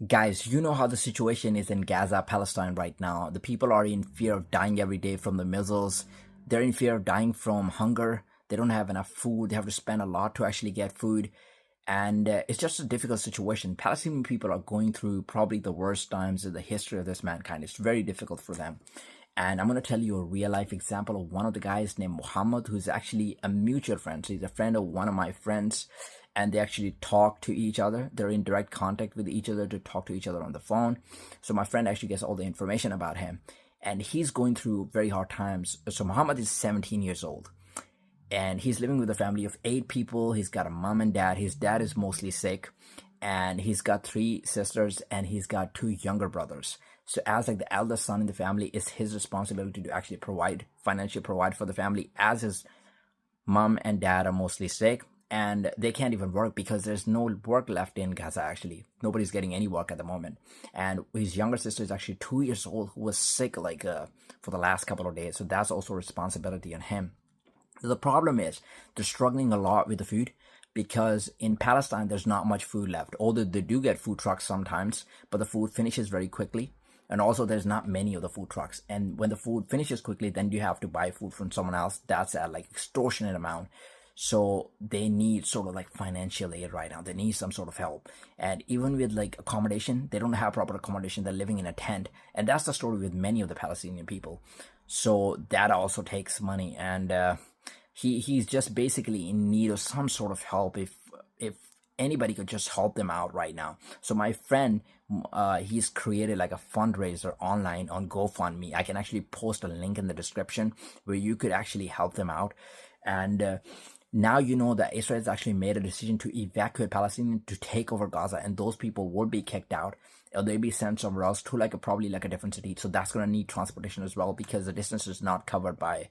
Guys, you know how the situation is in Gaza, Palestine right now. The people are in fear of dying every day from the missiles. They're in fear of dying from hunger. They don't have enough food. They have to spend a lot to actually get food. And it's just a difficult situation. Palestinian people are going through probably the worst times in the history of this mankind. It's very difficult for them. And I'm going to tell you a real life example of one of the guys named Muhammad, who's actually a mutual friend. So he's a friend of one of my friends, and they actually talk to each other. They're in direct contact with each other to talk to each other on the phone. So my friend actually gets all the information about him, and he's going through very hard times. So Muhammad is 17 years old, and he's living with a family of 8 people. He's got a mom and dad. His dad is mostly sick, and he's got 3 sisters, and he's got 2 younger brothers. So as like the eldest son in the family, it's his responsibility to actually financially provide for the family, as his mom and dad are mostly sick, and they can't even work because there's no work left in Gaza. Actually, nobody's getting any work at the moment. And his younger sister is actually 2 years old, who was sick for the last couple of days. So that's also a responsibility on him. The problem is they're struggling a lot with the food, because in Palestine there's not much food left. Although they do get food trucks sometimes, but the food finishes very quickly. And also there's not many of the food trucks. And when the food finishes quickly, then you have to buy food from someone else. That's at like extortionate amount. So they need sort of like financial aid right now. They need some sort of help. And even with like accommodation, they don't have proper accommodation. They're living in a tent. And that's the story with many of the Palestinian people. So that also takes money. And he's just basically in need of some sort of help. If anybody could just help them out right now. So my friend, he's created like a fundraiser online on GoFundMe. I can actually post a link in the description where you could actually help them out. And now you know that Israel has actually made a decision to evacuate Palestinians to take over Gaza, and those people will be kicked out, or they'll be sent somewhere else to probably like a different city. So that's going to need transportation as well, because the distance is not covered by,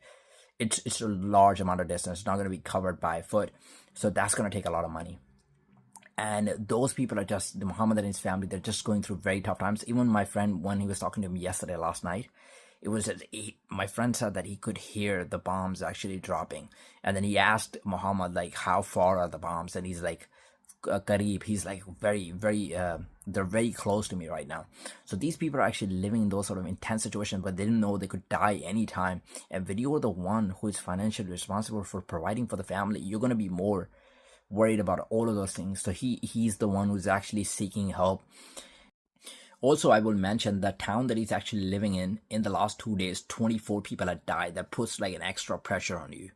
it's a large amount of distance. It's not going to be covered by foot. So that's going to take a lot of money. And those people are just, the Muhammad and his family, they're just going through very tough times. Even my friend, when he was talking to me last night, it was my friend said that he could hear the bombs actually dropping. And then he asked Muhammad, like, how far are the bombs? And he's like, Kareeb. He's like, they're very close to me right now. So these people are actually living in those sort of intense situations, but they didn't know they could die anytime. And when you're the one who is financially responsible for providing for the family, you're going to be more worried about all of those things. So he's the one who's actually seeking help. Also, I will mention the town that he's actually living in the last 2 days, 24 people had died. That puts like an extra pressure on you.